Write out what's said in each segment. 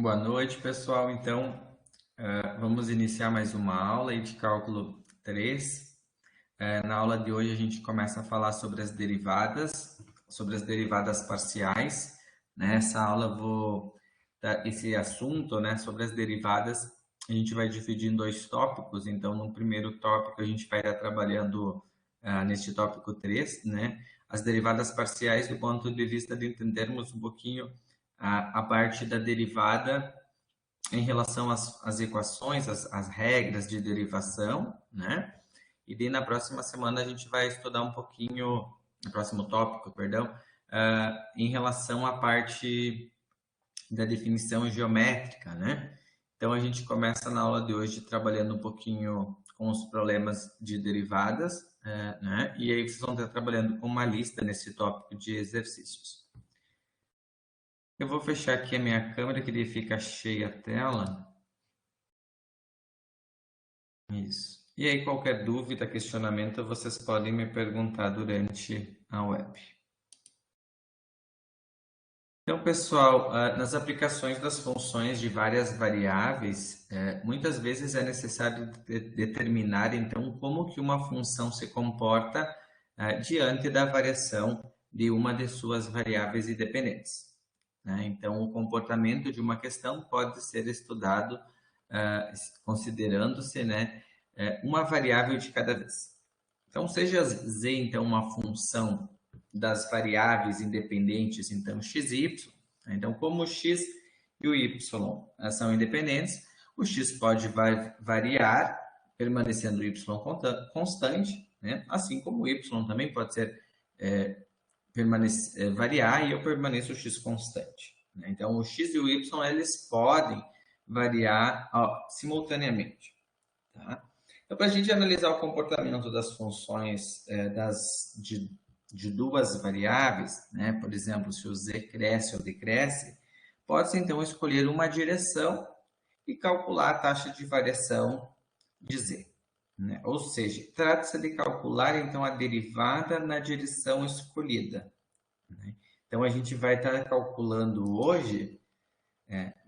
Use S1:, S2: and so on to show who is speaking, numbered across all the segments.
S1: Boa noite, pessoal. Então, vamos iniciar mais uma aula aí de cálculo 3. Na aula de hoje, a gente começa a falar sobre as derivadas parciais. Nessa aula, eu vou dar esse assunto, né, sobre as derivadas. A gente vai dividir em dois tópicos. Então, no primeiro tópico, a gente vai estar trabalhando neste tópico 3, né, as derivadas parciais do ponto de vista de entendermos um pouquinho a parte da derivada em relação às equações, às regras de derivação, né? E daí na próxima semana a gente vai estudar um pouquinho, no próximo tópico, perdão, em relação à parte da definição geométrica, né? Então a gente começa na aula de hoje trabalhando um pouquinho com os problemas de derivadas, né? E aí vocês vão estar trabalhando com uma lista nesse tópico de exercícios. Eu vou fechar aqui a minha câmera, que daí fica cheia a tela. Isso. E aí, qualquer dúvida, questionamento, vocês podem me perguntar durante a web. Então, pessoal, nas aplicações das funções de várias variáveis, muitas vezes é necessário determinar, então, como que uma função se comporta diante da variação de uma de suas variáveis independentes, né? Então, o comportamento de uma questão pode ser estudado considerando-se, né, uma variável de cada vez. Então, seja z, então, uma função das variáveis independentes, então, x e y. Então, como o x e o y são independentes, o x pode variar, permanecendo o y constante, né? Assim como o y também pode ser variar e eu permaneço o x constante, né? Então, o x e o y eles podem variar simultaneamente. Tá? Então, para a gente analisar o comportamento das funções de duas variáveis, né? Por exemplo, se o z cresce ou decresce, pode-se então escolher uma direção e calcular a taxa de variação de z, né? Ou seja, trata-se de calcular então a derivada na direção escolhida, né? Então, a gente vai estar calculando hoje,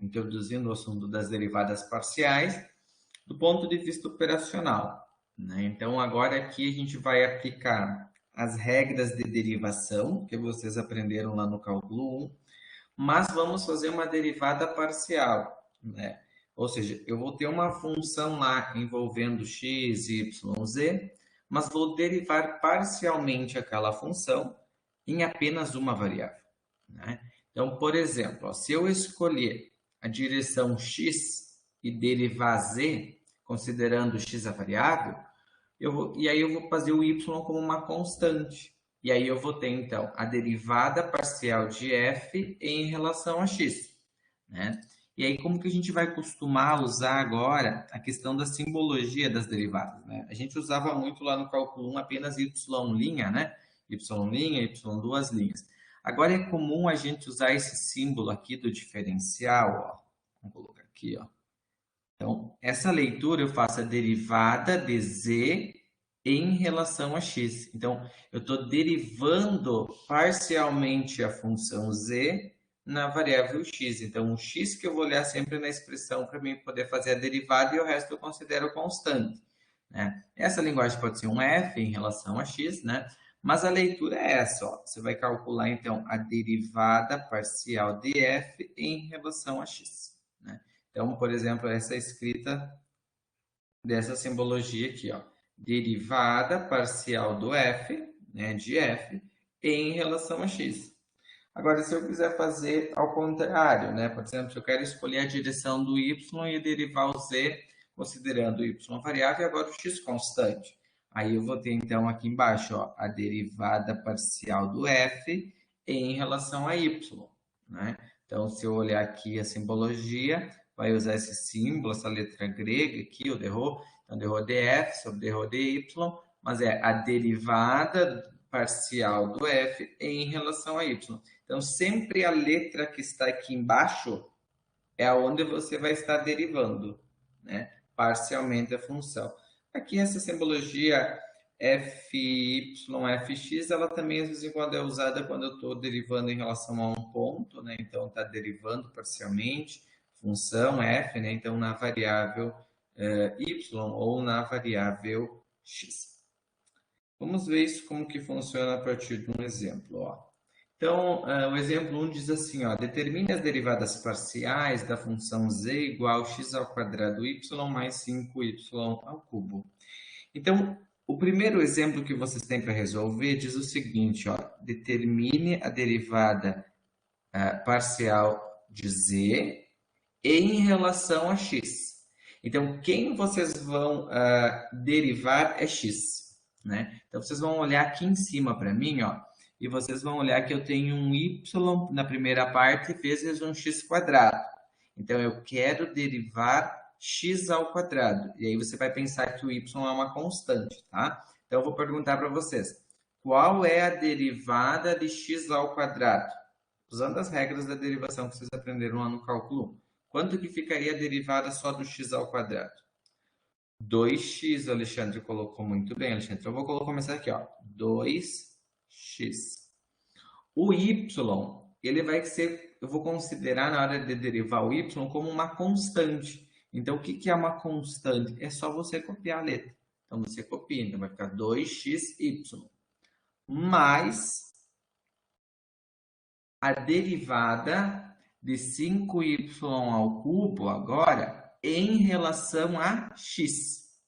S1: introduzindo o assunto das derivadas parciais, do ponto de vista operacional, né? Então, agora aqui a gente vai aplicar as regras de derivação que vocês aprenderam lá no cálculo 1, mas vamos fazer uma derivada parcial, né? Ou seja, eu vou ter uma função lá envolvendo x, y, z, mas vou derivar parcialmente aquela função em apenas uma variável, né? Então, por exemplo, se eu escolher a direção x e derivar z, considerando x a variável, e aí eu vou fazer o y como uma constante. E aí eu vou ter, então, a derivada parcial de f em relação a x, né? E aí, como que a gente vai costumar usar agora a questão da simbologia das derivadas, né? A gente usava muito lá no cálculo 1 apenas y', né? Y', y duas linhas. Agora é comum a gente usar esse símbolo aqui do diferencial, ó. Vamos colocar aqui, ó. Então, essa leitura eu faço a derivada de z em relação a x. Então, eu estou derivando parcialmente a função z na variável x. Então, o x que eu vou olhar sempre na expressão para mim poder fazer a derivada e o resto eu considero constante, né? Essa linguagem pode ser um f em relação a x, né? Mas a leitura é essa, ó. Você vai calcular, então, a derivada parcial de f em relação a x, né? Então, por exemplo, essa escrita dessa simbologia aqui, ó. Derivada parcial do f, né, de f, em relação a x. Agora, se eu quiser fazer ao contrário, né? Por exemplo, se eu quero escolher a direção do y e derivar o z, considerando o y variável e agora o x constante. Aí eu vou ter, então, aqui embaixo, ó, a derivada parcial do f em relação a y, né? Então, se eu olhar aqui a simbologia, vai usar esse símbolo, essa letra grega aqui, o dρ, então dρ df sobre dρ dy, mas é a derivada parcial do f em relação a y. Então, sempre a letra que está aqui embaixo é onde você vai estar derivando, né, parcialmente a função. Aqui essa simbologia fy, fx, ela também às vezes quando é usada quando eu estou derivando em relação a um ponto, né? Então está derivando parcialmente função f, né? Então, na variável y ou na variável x. Vamos ver isso como que funciona a partir de um exemplo, ó. Então, o exemplo 1 diz assim, ó, determine as derivadas parciais da função z igual a x ao quadrado y mais 5y ao cubo. Então, o primeiro exemplo que vocês têm para resolver diz o seguinte, ó, determine a derivada parcial de z em relação a x. Então, quem vocês vão derivar é x, né? Então, vocês vão olhar aqui em cima para mim, ó, e vocês vão olhar que eu tenho um y na primeira parte vezes um x quadrado. Então, eu quero derivar x ao quadrado. E aí você vai pensar que o y é uma constante, tá? Então, eu vou perguntar para vocês, qual é a derivada de x ao quadrado? Usando as regras da derivação que vocês aprenderam lá no cálculo 1. Quanto que ficaria a derivada só do x ao quadrado? 2x, o Alexandre colocou muito bem, Alexandre. Então, eu vou começar aqui, ó. 2x. O y, ele vai ser, eu vou considerar na hora de derivar o y como uma constante. Então, o que é uma constante? É só você copiar a letra. Então, você copia. Então, vai ficar 2xy mais a derivada de 5y ao cubo agora em relação a x.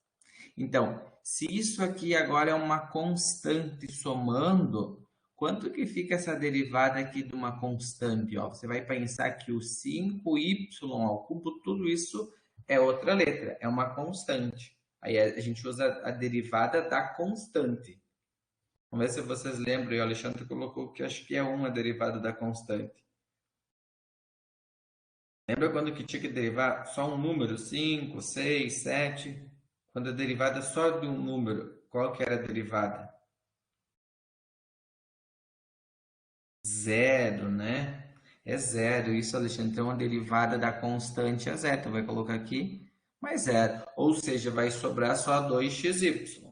S1: Então, se isso aqui agora é uma constante somando, quanto que fica essa derivada aqui de uma constante? Ó, você vai pensar que o 5y ao cubo, tudo isso é outra letra, é uma constante. Aí a gente usa a derivada da constante. Vamos ver se vocês lembram. E o Alexandre colocou que acho que é uma derivada da constante. Lembra quando que tinha que derivar só um número? 5, 6, 7? Quando a derivada só de um número, qual que era a derivada? 0, né? É 0. Isso, Alexandre. Então, a derivada da constante é 0. Então, vai colocar aqui mais 0. Ou seja, vai sobrar só 2xy.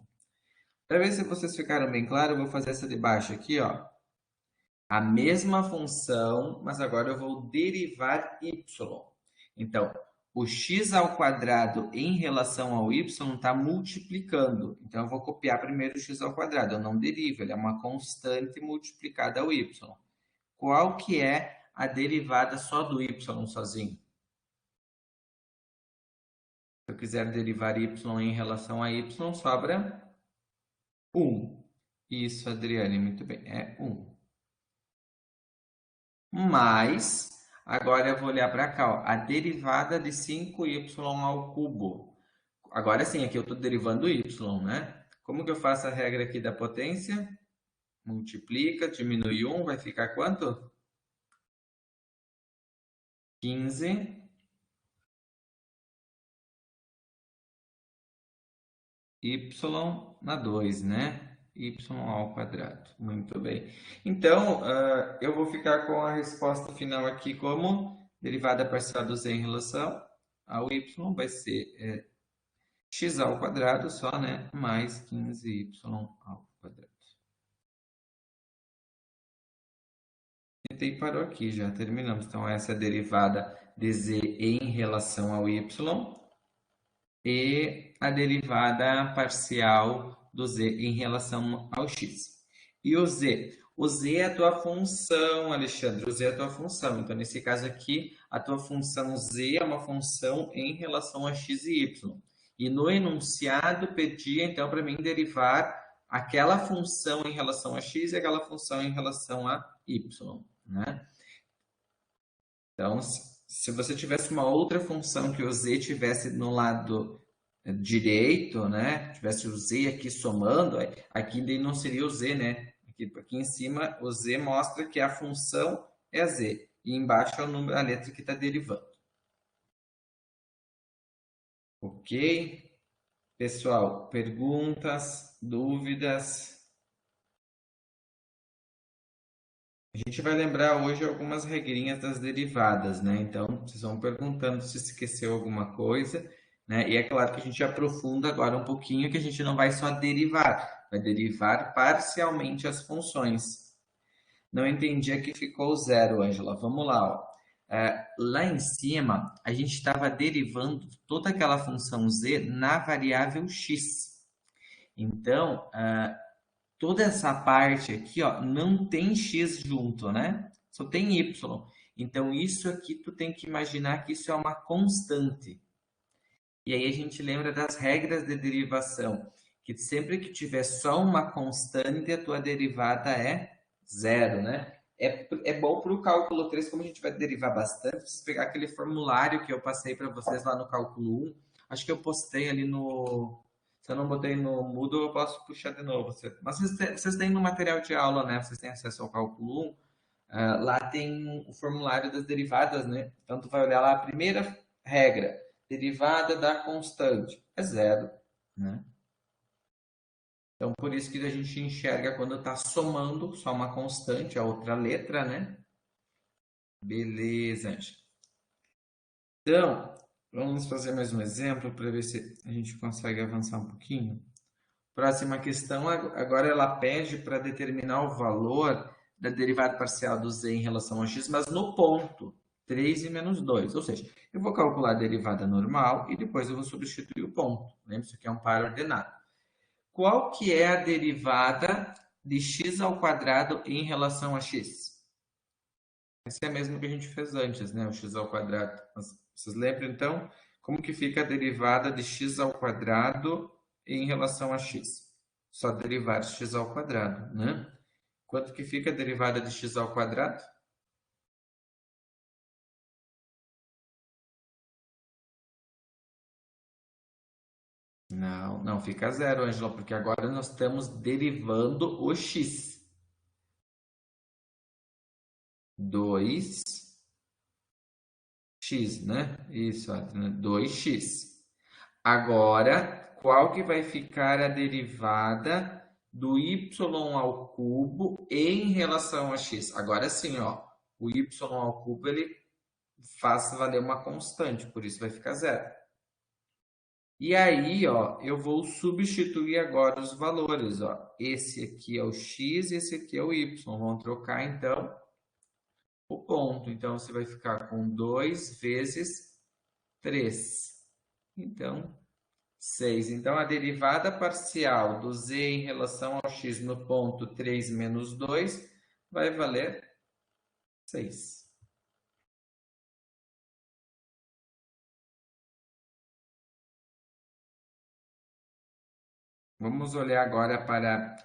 S1: Para ver se vocês ficaram bem claros, eu vou fazer essa de baixo aqui, ó. A mesma função, mas agora eu vou derivar y. Então, o x ao quadrado em relação ao y está multiplicando. Então, eu vou copiar primeiro o x ao quadrado. Eu não derivo, ele é uma constante multiplicada ao y. Qual que é a derivada só do y sozinho? Se eu quiser derivar y em relação a y, sobra 1. Isso, Adriane, muito bem, é 1. Mas, agora eu vou olhar para cá, ó, a derivada de 5y ao cubo. Agora sim, aqui eu estou derivando y, né? Como que eu faço a regra aqui da potência? Multiplica, diminui 1, vai ficar quanto? 15 y na 2, né? Y ao quadrado. Muito bem. Então, eu vou ficar com a resposta final aqui como derivada parcial do z em relação ao y vai ser x ao quadrado só, né? Mais 15y ao quadrado. E parou aqui, já terminamos. Então, essa é a derivada de z em relação ao y e a derivada parcial do z em relação ao x. E o z? O z é a tua função, Alexandre. O z é a tua função. Então, nesse caso aqui, a tua função z é uma função em relação a x e y. E no enunciado pedia, então, para mim derivar aquela função em relação a x e aquela função em relação a y, né? Então, se você tivesse uma outra função que o z tivesse no lado direito, né? Tivesse o z aqui somando, aqui não seria o z, né? Aqui em cima, o z mostra que a função é a z. E embaixo é o número, a letra que está derivando. Ok? Pessoal, perguntas, dúvidas? A gente vai lembrar hoje algumas regrinhas das derivadas, né? Então, vocês vão perguntando se esqueceu alguma coisa, né? E é claro que a gente aprofunda agora um pouquinho, que a gente não vai só derivar, vai derivar parcialmente as funções. Não entendi, aqui ficou 0, Ângela. Vamos lá, ó. Lá em cima, a gente estava derivando toda aquela função z na variável x. Então, toda essa parte aqui, ó, não tem x junto, né? Só tem y. Então, isso aqui tu tem que imaginar que isso é uma constante. E aí a gente lembra das regras de derivação, que sempre que tiver só uma constante, a tua derivada é zero, né? É bom para o cálculo 3, como a gente vai derivar bastante, se pegar aquele formulário que eu passei para vocês lá no cálculo 1, acho que eu postei ali no... Se eu não botei no Moodle, eu posso puxar de novo. Mas vocês têm no material de aula, né? Vocês têm acesso ao cálculo 1. Lá tem o formulário das derivadas, né? Então, tu vai olhar lá a primeira regra, derivada da constante, é zero, né? Então, por isso que a gente enxerga quando está somando só uma constante, a outra letra, né? Beleza, Ângela. Então, vamos fazer mais um exemplo para ver se a gente consegue avançar um pouquinho. Próxima questão, agora ela pede para determinar o valor da derivada parcial do z em relação a x, mas no ponto 3 e menos 2. Ou seja, eu vou calcular a derivada normal e depois eu vou substituir o ponto. Lembra, isso aqui é um par ordenado. Qual que é a derivada de x ao quadrado em relação a x? Essa é a mesma que a gente fez antes, né? O x ao quadrado. Vocês lembram, então, como que fica a derivada de x ao quadrado em relação a x? Só derivar x ao quadrado, né? Quanto que fica a derivada de x ao quadrado? Não, não fica zero, Ângela, porque agora nós estamos derivando o x. 2x, né? Isso, 2x. Agora, qual que vai ficar a derivada do y ao cubo em relação a x? Agora sim, ó, o y ao cubo ele faz valer uma constante, por isso vai ficar zero. E aí, ó, eu vou substituir agora os valores, ó. Esse aqui é o x e esse aqui é o y. Vamos trocar então o ponto. Então você vai ficar com 2 vezes 3. Então, 6. Então, a derivada parcial do z em relação ao x no ponto 3 menos 2 vai valer 6. Vamos olhar agora para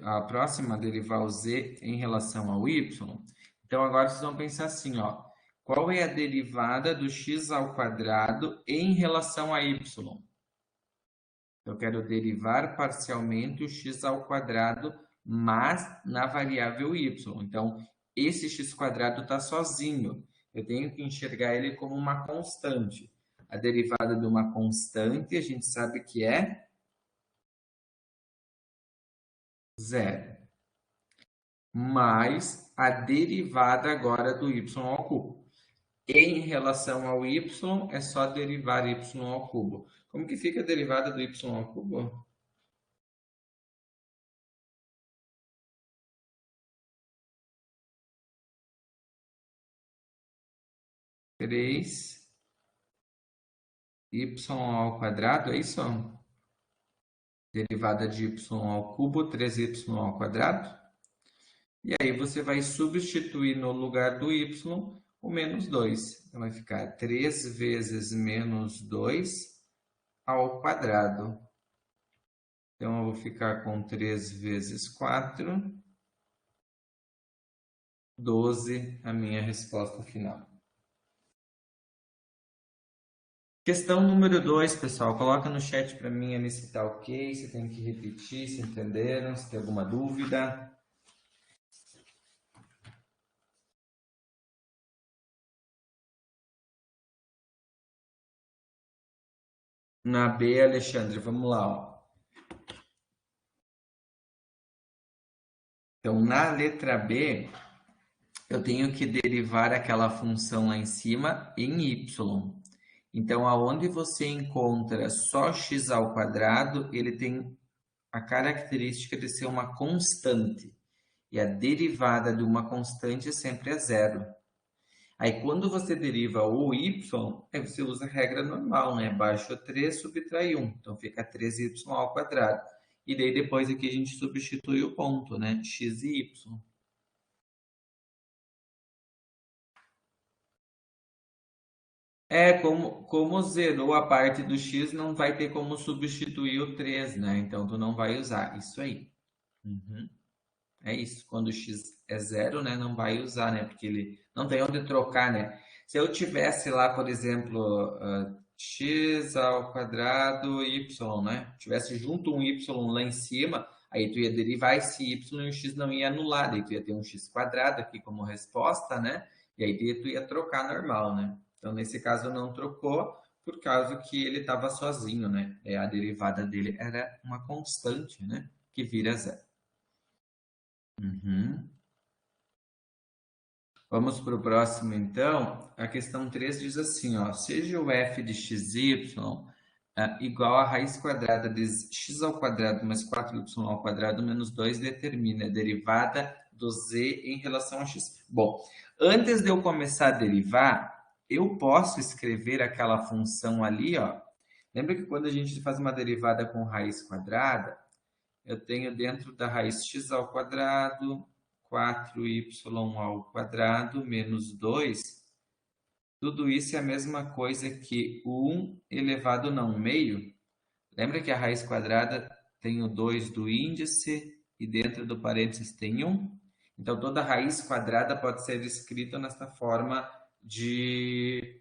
S1: a próxima, derivar o z em relação ao y. Então, agora vocês vão pensar assim, ó. Qual é a derivada do x ao quadrado em relação a y? Eu quero derivar parcialmente o x ao quadrado, mas na variável y. Então, esse x quadrado está sozinho. Eu tenho que enxergar ele como uma constante. A derivada de uma constante, a gente sabe que é zero. Mais a derivada agora do y ao cubo. Em relação ao y, é só derivar y ao cubo. Como que fica a derivada do y ao cubo? 3 y ao quadrado, é isso? Derivada de y ao cubo, 3y ao quadrado. E aí você vai substituir no lugar do y o menos 2. Então vai ficar 3 vezes menos 2 ao quadrado. Então eu vou ficar com 3 vezes 4, 12, a minha resposta final. Questão número 2, pessoal. Coloca no chat para mim ali se está ok, se tem que repetir, se entenderam, se tem alguma dúvida. Na B, Alexandre, vamos lá. Ó. Então, na letra B, eu tenho que derivar aquela função lá em cima em y. Então, aonde você encontra só x ao quadrado, ele tem a característica de ser uma constante. E a derivada de uma constante sempre é zero. Aí, quando você deriva o y, aí você usa a regra normal, né? Baixa 3, subtrai 1. Então, fica 3y ao quadrado. E daí, depois aqui, a gente substitui o ponto, né? X e y. Como zerou a parte do x, não vai ter como substituir o 3, né? Então, tu não vai usar. Isso aí. Uhum. É isso. Quando o x é zero, né? Não vai usar, né? Porque ele não tem onde trocar, né? Se eu tivesse lá, por exemplo, x ao quadrado y, né? Tivesse junto um y lá em cima, aí tu ia derivar esse y e o x não ia anular. Daí tu ia ter um x quadrado aqui como resposta, né? E aí tu ia trocar normal, né? Então, nesse caso, não trocou por causa que ele estava sozinho, né? A derivada dele era uma constante, né? Que vira zero. Uhum. Vamos para o próximo, então. A questão 3 diz assim, ó, seja o f de xy igual a raiz quadrada de x ao quadrado mais 4y ao quadrado menos 2, determina a derivada do z em relação a x. Bom, antes de eu começar a derivar, eu posso escrever aquela função ali, ó. Lembra que quando a gente faz uma derivada com raiz quadrada, eu tenho dentro da raiz x ao quadrado, 4y ao quadrado menos 2. Tudo isso é a mesma coisa que 1 elevado a 1 meio. Lembra que a raiz quadrada tem o 2 do índice e dentro do parênteses tem 1? Então, toda raiz quadrada pode ser escrita nesta forma de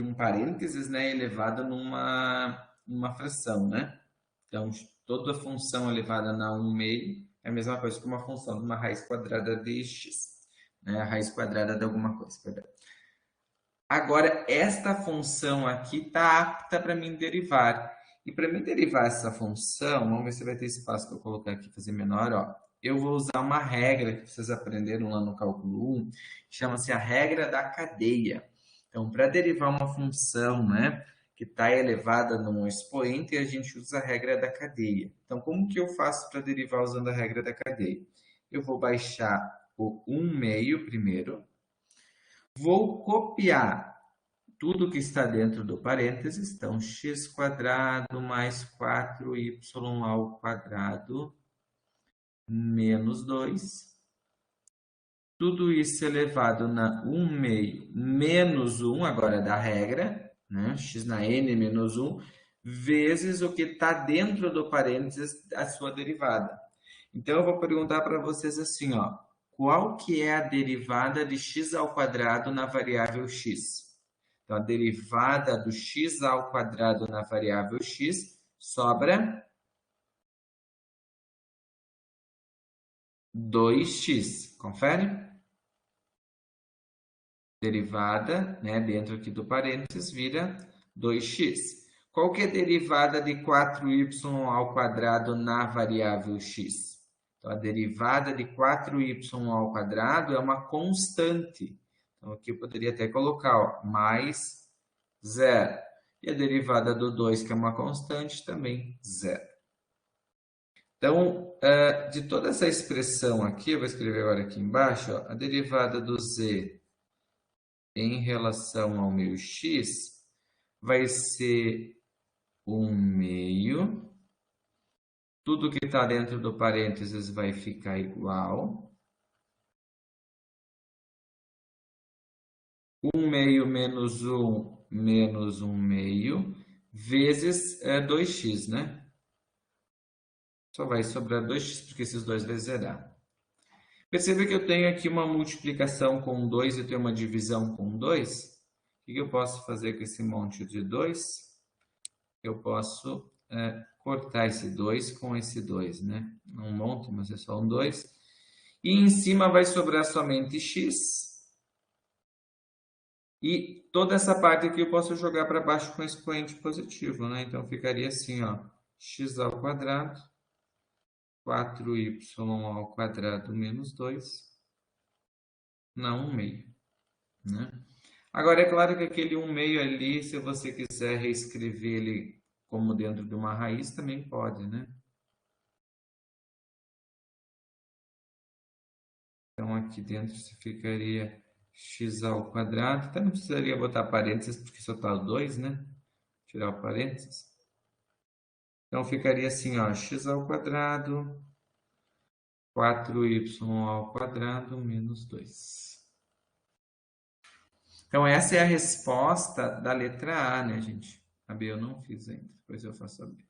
S1: um parênteses, né, elevado numa fração, né? Então, toda função elevada a 1 meio é a mesma coisa que uma função de uma raiz quadrada de x, né? A raiz quadrada de alguma coisa, perdão. Agora, esta função aqui está apta para mim derivar. E para mim derivar essa função, vamos ver se vai ter espaço para eu colocar aqui, fazer menor, ó. Eu vou usar uma regra que vocês aprenderam lá no cálculo 1, que chama-se a regra da cadeia. Então, para derivar uma função, né, que está elevada num expoente, a gente usa a regra da cadeia. Então, como que eu faço para derivar usando a regra da cadeia? Eu vou baixar o 1 meio primeiro, vou copiar tudo que está dentro do parênteses, então x quadrado mais 4y ao quadrado menos 2. Tudo isso elevado na 1 meio menos 1, agora da regra, né? X na n menos 1, vezes o que está dentro do parênteses, a sua derivada. Então, eu vou perguntar para vocês assim, ó, qual que é a derivada de x ao quadrado na variável x? Então, a derivada do x ao quadrado na variável x sobra 2x. Confere? Derivada, né, dentro aqui do parênteses, vira 2x. Qual que é a derivada de 4y ao quadrado na variável x? Então, a derivada de 4y ao quadrado é uma constante. Então, aqui eu poderia até colocar, ó, mais 0. E a derivada do 2, que é uma constante, também 0. Então, de toda essa expressão aqui, eu vou escrever agora aqui embaixo, ó, a derivada do z em relação ao meu x vai ser 1 meio. Tudo que está dentro do parênteses vai ficar igual. 1 meio menos 1 menos 1 meio vezes 2x, né? Só vai sobrar 2x, porque esses dois vai zerar. Perceba que eu tenho aqui uma multiplicação com 2 e tenho uma divisão com 2. O que eu posso fazer com esse monte de 2? Eu posso cortar esse 2 com esse 2, né? Não um monte, mas é só um 2. E em cima vai sobrar somente x. E toda essa parte aqui eu posso jogar para baixo com expoente positivo, né? Então ficaria assim, ó, x ao quadrado, 4y ao quadrado menos 2, na 1 meio, né? Agora, é claro que aquele 1 meio ali, se você quiser reescrever ele como dentro de uma raiz, também pode, né? Então, aqui dentro ficaria x ao quadrado. Até não precisaria botar parênteses, porque só está 2, né? Tirar o parênteses. Então, ficaria assim, ó, x ao quadrado, 4y ao quadrado menos 2. Então, essa é a resposta da letra A, né, gente? A B eu não fiz ainda, depois eu faço a B.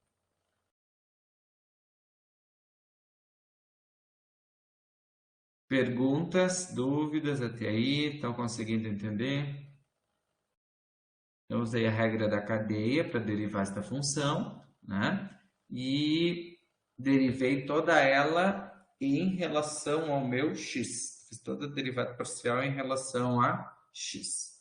S1: Perguntas, dúvidas até aí? Estão conseguindo entender? Eu usei a regra da cadeia para derivar esta função, né? E derivei toda ela em relação ao meu x. Fiz toda a derivada parcial em relação a x.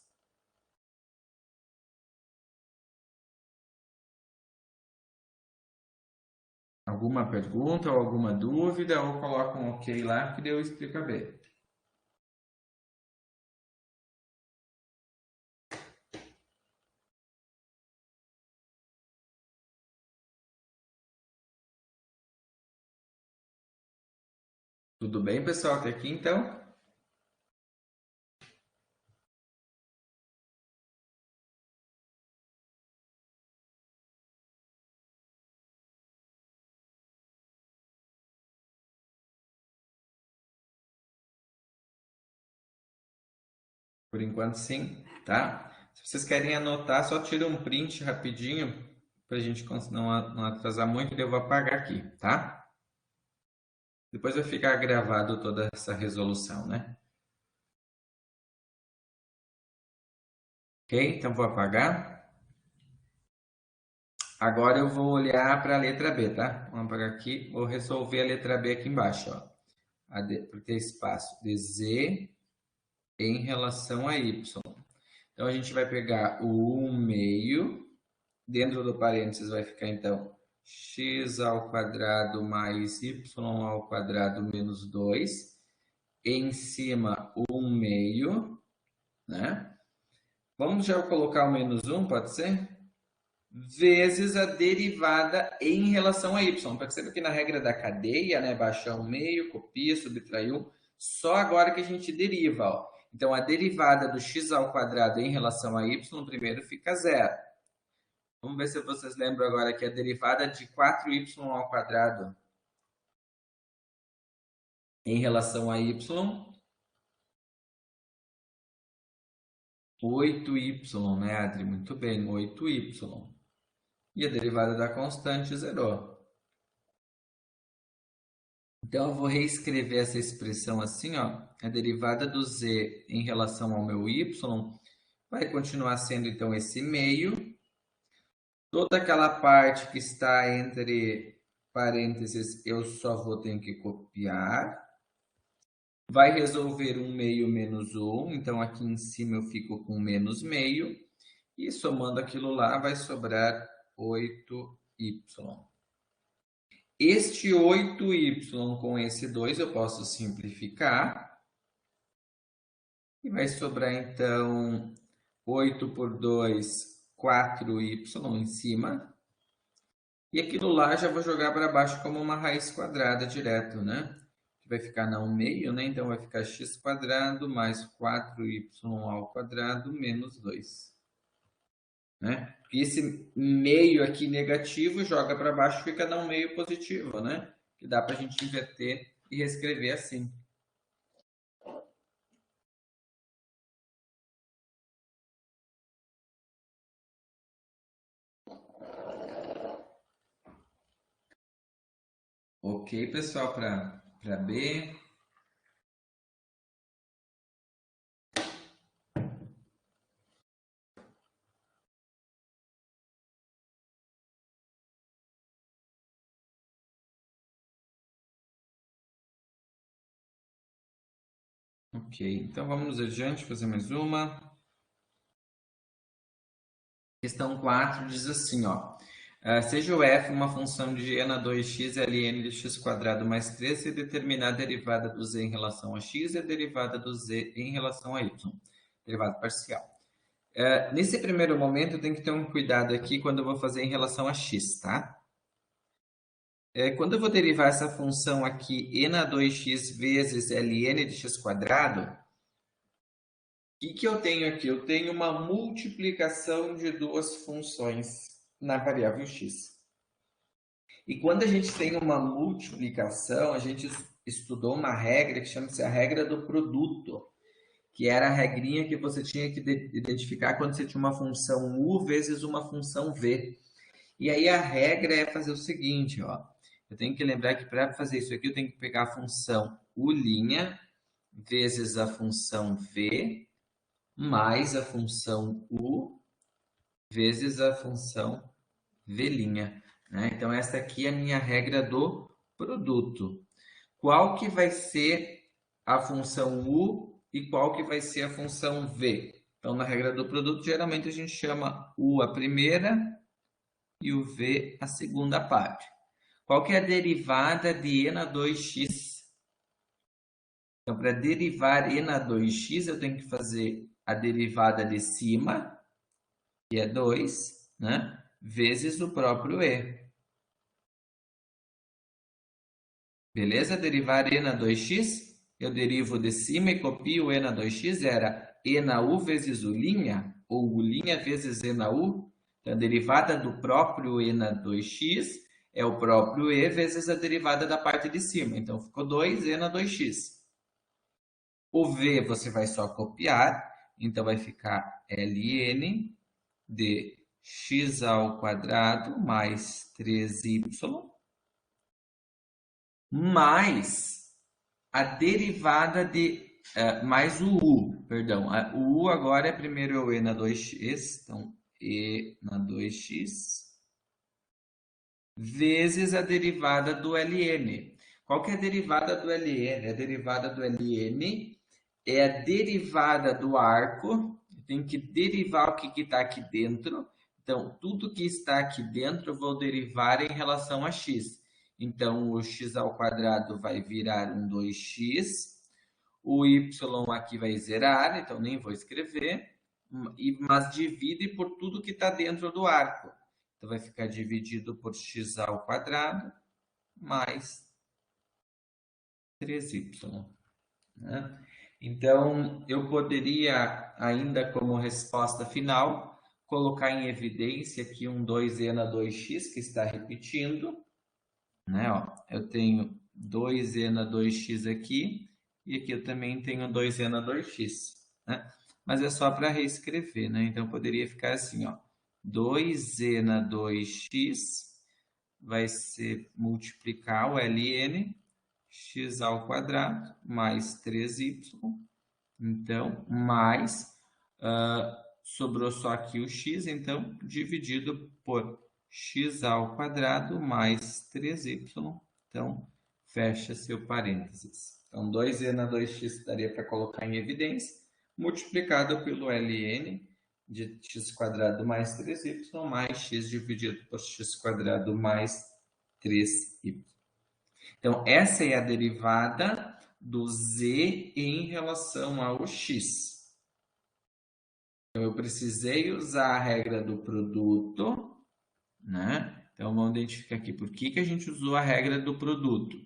S1: Alguma pergunta ou alguma dúvida? Ou coloca um ok lá que daí eu explico a B. Tudo bem, pessoal? Até aqui, então? Por enquanto, sim, tá? Se vocês querem anotar, só tira um print rapidinho para a gente não atrasar muito, eu vou apagar aqui, tá? Depois vai ficar gravado toda essa resolução, né? Ok? Então vou apagar. Agora eu vou olhar para a letra B, tá? Vamos apagar aqui. Vou resolver a letra B aqui embaixo, ó. Por ter espaço de Z em relação a Y. Então a gente vai pegar o 1 meio. Dentro do parênteses vai ficar então x ao quadrado mais y ao quadrado menos 2. Em cima, 1 meio, né? Vamos já colocar o menos 1, pode ser? Vezes a derivada em relação a y. Perceba que na regra da cadeia, né, baixar 1 meio, copia, subtrai 1, só agora que a gente deriva, ó. Então, a derivada do x ao quadrado em relação a y, primeiro fica zero. Vamos ver se vocês lembram agora que a derivada de 4y ao quadrado em relação a y, 8y, né, Adri? Muito bem, 8y. E a derivada da constante zerou. Então, eu vou reescrever essa expressão assim, ó. A derivada do z em relação ao meu y vai continuar sendo, então, esse meio. Toda aquela parte que está entre parênteses, eu só vou ter que copiar. Vai resolver 1 meio menos 1, então aqui em cima eu fico com menos meio. E somando aquilo lá, vai sobrar 8y. Este 8y com esse 2 eu posso simplificar. E vai sobrar, então, 8 por 2, 4y em cima. E aquilo lá já vou jogar para baixo como uma raiz quadrada direto, né? Que vai ficar na 1 meio, né? Então, vai ficar x quadrado mais 4y ao quadrado menos 2. Né? E esse meio aqui negativo joga para baixo, fica na 1 meio positivo, né? Que dá para a gente inverter e reescrever assim. Ok, pessoal, para B. Ok, então vamos adiante, fazer mais uma. Questão 4 diz assim, ó. Seja o f uma função de n a 2x ln de x quadrado mais 3 e determinar a derivada do z em relação a x e a derivada do z em relação a y. Derivada parcial. Nesse primeiro momento, eu tenho que ter um cuidado aqui quando eu vou fazer em relação a x, tá? Quando eu vou derivar essa função aqui, n a 2x vezes ln de x quadrado, que eu tenho aqui? Eu tenho uma multiplicação de duas funções na variável x. E quando a gente tem uma multiplicação, a gente estudou uma regra que chama-se a regra do produto, que era a regrinha que você tinha que identificar quando você tinha uma função u vezes uma função v. E aí a regra é fazer o seguinte, ó. Eu tenho que lembrar que para fazer isso aqui, eu tenho que pegar a função u' vezes a função v mais a função u vezes a função v', né? Então, essa aqui é a minha regra do produto. Qual que vai ser a função u e qual que vai ser a função v? Então, na regra do produto, geralmente a gente chama u a primeira e o v a segunda parte. Qual que é a derivada de e na 2x? Então, para derivar e na 2x, eu tenho que fazer a derivada de cima, que é 2, né? Vezes o próprio e. Beleza? Derivar e na 2x, eu derivo de cima e copio e na 2x, era e na u vezes u', ou u' vezes e na u. Então, a derivada do próprio e na 2x é o próprio e vezes a derivada da parte de cima. Então, ficou 2e na 2x. O v você vai só copiar, então vai ficar ln de x ao quadrado mais 3y mais a derivada de mais o u, perdão. O u agora é primeiro o e na 2x, então e na 2x vezes a derivada do ln. Qual que é a derivada do ln? A derivada do ln é a derivada do arco. Tem que derivar o que está aqui dentro. Então, tudo que está aqui dentro eu vou derivar em relação a x. Então, o x ao quadrado vai virar um 2x. O y aqui vai zerar, então nem vou escrever. Mas divide por tudo que está dentro do arco. Então, vai ficar dividido por x ao quadrado mais 3y. Né? Então, eu poderia, ainda como resposta final, colocar em evidência aqui um 2e na 2x, que está repetindo. Né? Ó, eu tenho 2e na 2x aqui, e aqui eu também tenho 2e na 2x. Né? Mas é só para reescrever, né? Então, poderia ficar assim, ó. 2e na 2x vai ser multiplicar o ln, x ao quadrado, mais 3y. Então, mais, sobrou só aqui o x, então, dividido por x ao quadrado mais 3y. Então, fecha seu parênteses. Então, 2e na 2x daria para colocar em evidência, multiplicado pelo ln de x quadrado mais 3y, mais x dividido por x quadrado mais 3y. Então, essa é a derivada do z em relação ao x. Então, eu precisei usar a regra do produto, né? Então, vamos identificar aqui por que a gente usou a regra do produto.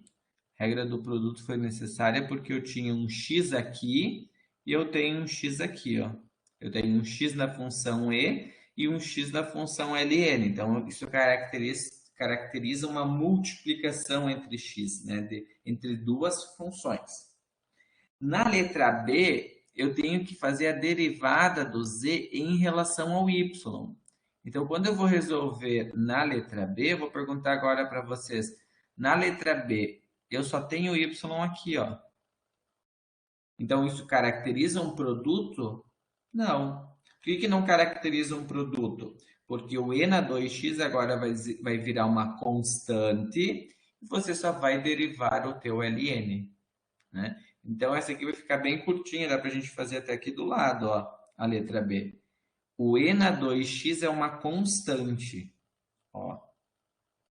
S1: A regra do produto foi necessária porque eu tinha um x aqui e eu tenho um x aqui, ó. Eu tenho um x na função e um x na função ln. Então, isso caracteriza uma multiplicação entre x, né? Entre duas funções. Na letra B, eu tenho que fazer a derivada do z em relação ao y. Então, quando eu vou resolver na letra B, eu vou perguntar agora para vocês. Na letra B, eu só tenho y aqui, ó. Então, isso caracteriza um produto? Não. Por que não caracteriza um produto? Porque o e na 2x agora vai virar uma constante e você só vai derivar o teu ln, né? Então, essa aqui vai ficar bem curtinha, dá para a gente fazer até aqui do lado, ó, a letra B. O e na 2x é uma constante, ó.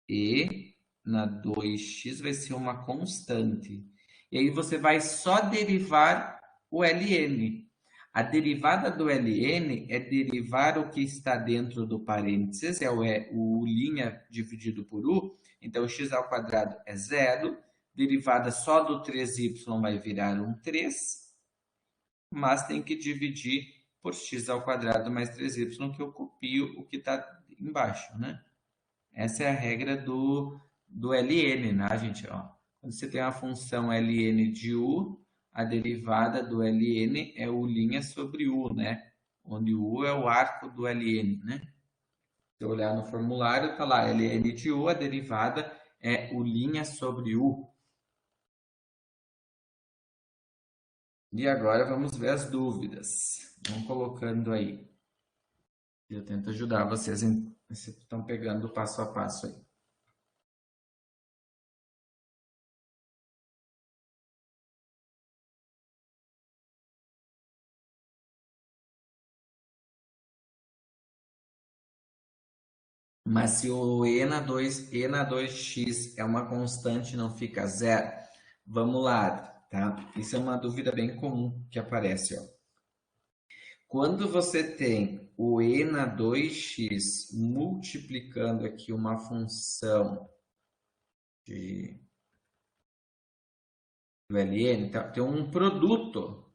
S1: E na 2x vai ser uma constante. E aí você vai só derivar o ln. A derivada do ln é derivar o que está dentro do parênteses, é o u' dividido por u. Então, x ao quadrado é 0. Derivada só do 3y vai virar um 3. mas tem que dividir por x ao quadrado mais 3y, que eu copio o que está embaixo, né? Essa é a regra do ln, né, gente? Ó, quando você tem uma função ln de u, a derivada do ln é u' sobre u, né? Onde o u é o arco do ln, né? Se eu olhar no formulário, tá lá, ln de u, a derivada é u' sobre u. E agora vamos ver as dúvidas. Vão colocando aí. Eu tento ajudar vocês, se estão pegando o passo a passo aí. Mas se o e na 2x é uma constante, não fica zero. Vamos lá, tá? Isso é uma dúvida bem comum que aparece, ó. Quando você tem o e na 2x multiplicando aqui uma função do ln, então, tem um produto,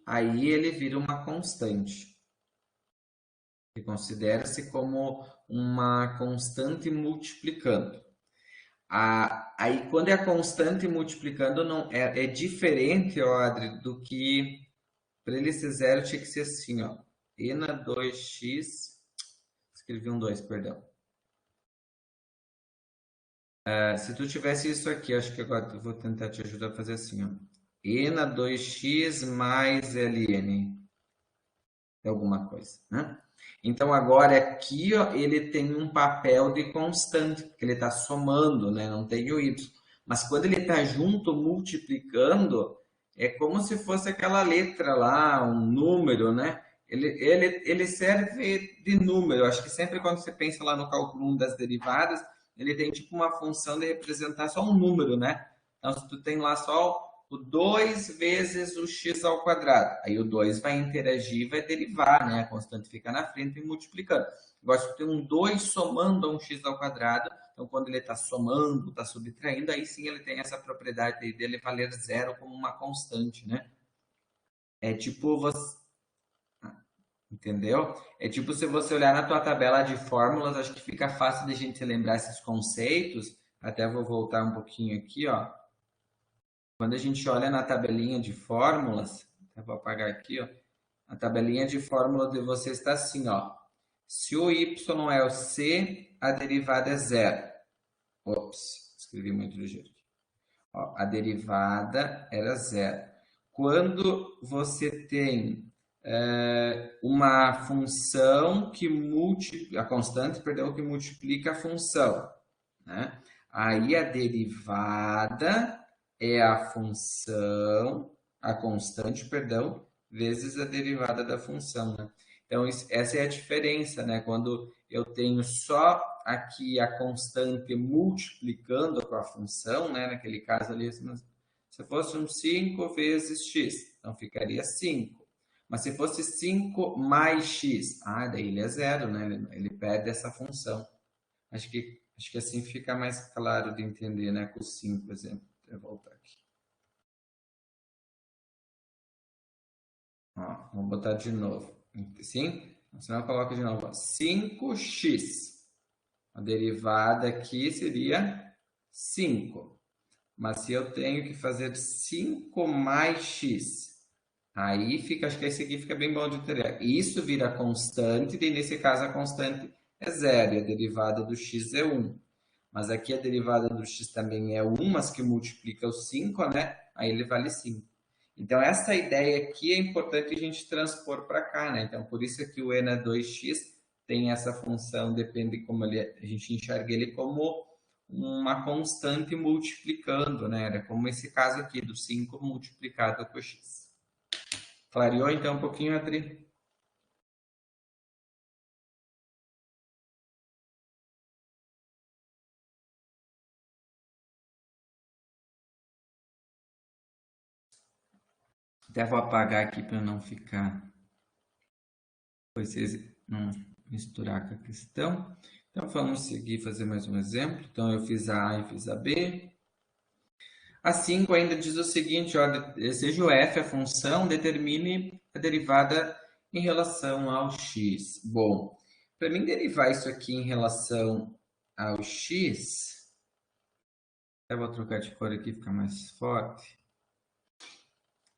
S1: aí ele vira uma constante. Que considera-se como uma constante multiplicando. Aí, quando é a constante multiplicando, não é diferente, ó, Adri, do que para ele ser zero tinha que ser assim, ó. E na 2x, escrevi um 2, perdão. Se tu tivesse isso aqui, acho que agora eu vou tentar te ajudar a fazer assim, ó. E na 2x mais ln, alguma coisa, né? Então agora aqui, ó, ele tem um papel de constante, porque ele está somando, né? Não tem o y. Mas quando ele está junto, multiplicando, é como se fosse aquela letra lá, um número, né? Ele serve de número. Acho que sempre quando você pensa lá no cálculo 1 das derivadas, ele tem tipo uma função de representar só um número, né? Então, se tu tem lá só o 2 vezes o x ao quadrado. Aí o 2 vai interagir, vai derivar, né? A constante fica na frente e multiplicando. Agora, se tem um 2 somando a um x ao quadrado, então quando ele está somando, está subtraindo, aí sim ele tem essa propriedade dele valer zero como uma constante, né? É tipo você... Entendeu? É tipo se você olhar na tua tabela de fórmulas, acho que fica fácil de a gente lembrar esses conceitos. Até vou voltar um pouquinho aqui, ó. Quando a gente olha na tabelinha de fórmulas, eu vou apagar aqui, ó. A tabelinha de fórmula de você está assim, ó. Se o y é o c, a derivada é zero. Ops, escrevi muito ligeiro. Ó, a derivada era zero. Quando você tem uma função que multiplica, a constante, perdão, que multiplica a função, né? Aí a derivada é a função, a constante, perdão, vezes a derivada da função, né? Então, essa é a diferença, né? Quando eu tenho só aqui a constante multiplicando com a função, né? Naquele caso ali, se fosse um 5 vezes x, então ficaria 5. Mas se fosse 5 mais x, daí ele é zero, né? Ele perde essa função. Acho que assim fica mais claro de entender, né? Com o 5, por exemplo. Vou voltar aqui. Ó, vamos botar de novo. Sim? Senão eu coloco de novo. Ó. 5x. A derivada aqui seria 5. Mas se eu tenho que fazer 5 mais x, aí fica, acho que esse aqui fica bem bom de entender. Isso vira constante, e nesse caso a constante é zero, e a derivada do x é 1. Mas aqui a derivada do x também é 1, mas que multiplica o 5, né? Aí ele vale 5. Então, essa ideia aqui é importante a gente transpor para cá, né? Então, por isso que o e na 2x tem essa função, depende como a gente enxerga ele como uma constante multiplicando, né? Era como esse caso aqui, do 5 multiplicado com x. Clareou então um pouquinho, Adri? Até vou apagar aqui para não ficar... vocês não misturar com a questão. Então, vamos seguir fazer mais um exemplo. Então, eu fiz a A e fiz a B. A 5 ainda diz o seguinte, ó, seja o f a função, determine a derivada em relação ao x. Bom, para mim derivar isso aqui em relação ao x, eu vou trocar de cor aqui, ficar mais forte.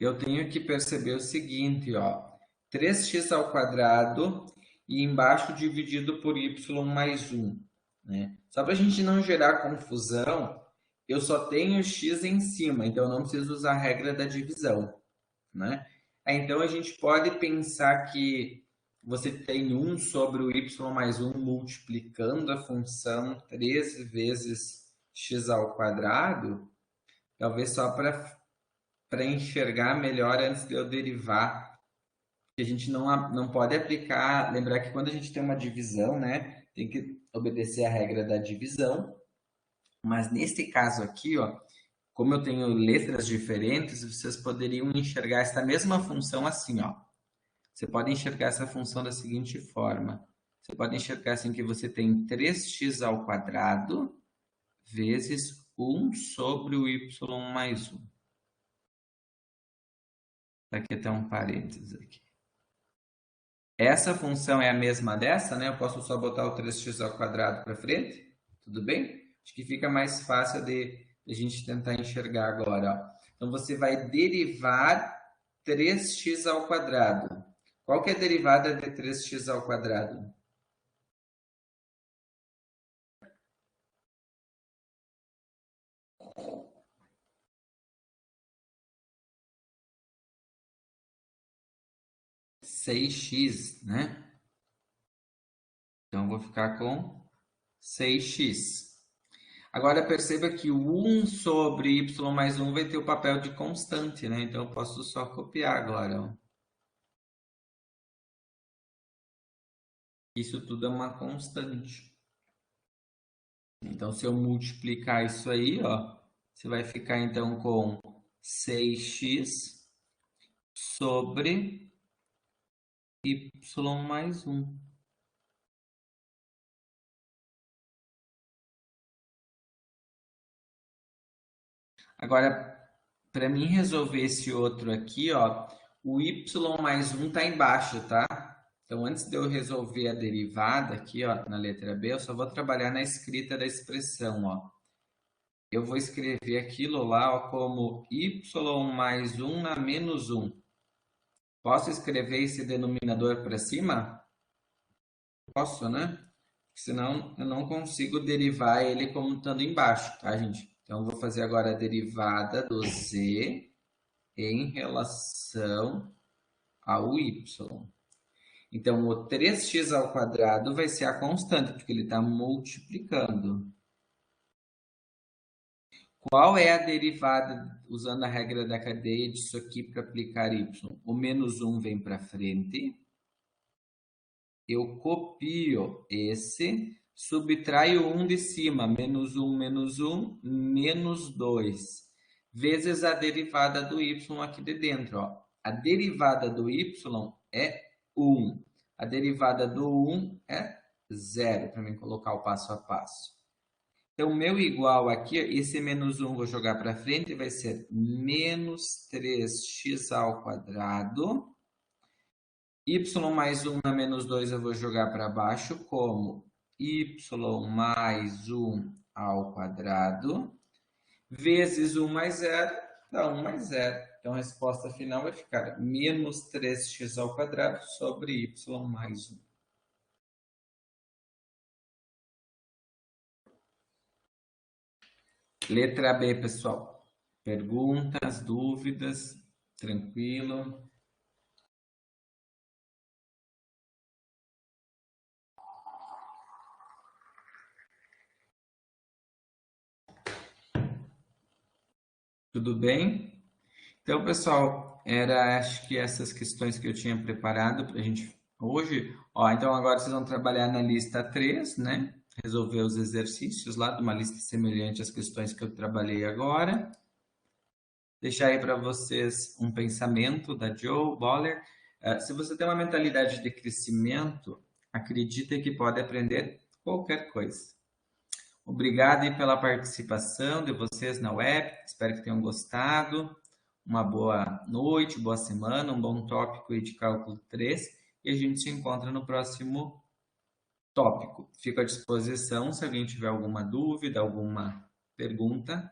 S1: Eu tenho que perceber o seguinte, ó, 3x ao quadrado e embaixo dividido por y mais 1, né? Só para a gente não gerar confusão, eu só tenho x em cima, então eu não preciso usar a regra da divisão, né? Então a gente pode pensar que você tem 1 sobre o y mais 1 multiplicando a função 13 vezes x ao quadrado, talvez só para enxergar melhor antes de eu derivar. Que a gente não pode aplicar, lembrar que quando a gente tem uma divisão, né, tem que obedecer a regra da divisão, mas neste caso aqui, ó, como eu tenho letras diferentes, vocês poderiam enxergar esta mesma função assim, ó. Você pode enxergar essa função da seguinte forma. Você pode enxergar assim que você tem 3x ao quadrado vezes 1 sobre o y mais 1. Aqui até um parênteses aqui. Essa função é a mesma dessa, né? Eu posso só botar o 3x ao quadrado para frente, tudo bem? Acho que fica mais fácil de a gente tentar enxergar agora, ó. Então, você vai derivar 3x ao quadrado. Qual que é a derivada de 3x ao quadrado? Seis x, né? Então, eu vou ficar com 6x. Agora, perceba que o 1 sobre y mais 1 vai ter o papel de constante, né? Então, eu posso só copiar agora, ó. Isso tudo é uma constante. Então, se eu multiplicar isso aí, ó, você vai ficar então com 6x sobre y mais 1. Agora, para mim resolver esse outro aqui, ó, o y mais 1 está embaixo, tá? Então, antes de eu resolver a derivada aqui, ó, na letra B, eu só vou trabalhar na escrita da expressão, ó. Eu vou escrever aquilo lá, ó, como y mais 1 na menos 1. Posso escrever esse denominador para cima? Posso, né? Senão eu não consigo derivar ele como estando embaixo, tá, gente? Então, eu vou fazer agora a derivada do z em relação ao y. Então, o 3x ao quadrado vai ser a constante, porque ele está multiplicando. Qual é a derivada, usando a regra da cadeia, disso aqui para aplicar y? O menos 1 vem para frente. Eu copio esse, subtraio 1 de cima, menos 1, menos 2, vezes a derivada do y aqui de dentro, ó. A derivada do y é 1. A derivada do 1 é 0, para mim colocar o passo a passo. Então, meu igual aqui, esse menos 1 vou jogar para frente, vai ser menos 3x ao quadrado. Y mais 1 na menos 2 eu vou jogar para baixo como y mais 1 ao quadrado, vezes 1 mais 0, dá 1 mais 0. Então, a resposta final vai ficar menos 3x ao quadrado sobre y mais 1. Letra B, pessoal. Perguntas, dúvidas? Tranquilo? Tudo bem? Então, pessoal, acho que essas questões que eu tinha preparado para a gente hoje. Ó, então, agora vocês vão trabalhar na lista 3, né? Resolver os exercícios lá de uma lista semelhante às questões que eu trabalhei agora. Deixar aí para vocês um pensamento da Joe Boller. Se você tem uma mentalidade de crescimento, acredite que pode aprender qualquer coisa. Obrigado aí pela participação de vocês na web. Espero que tenham gostado. Uma boa noite, boa semana, um bom tópico aí de cálculo 3. E a gente se encontra no próximo tópico. Fico à disposição se alguém tiver alguma dúvida, alguma pergunta.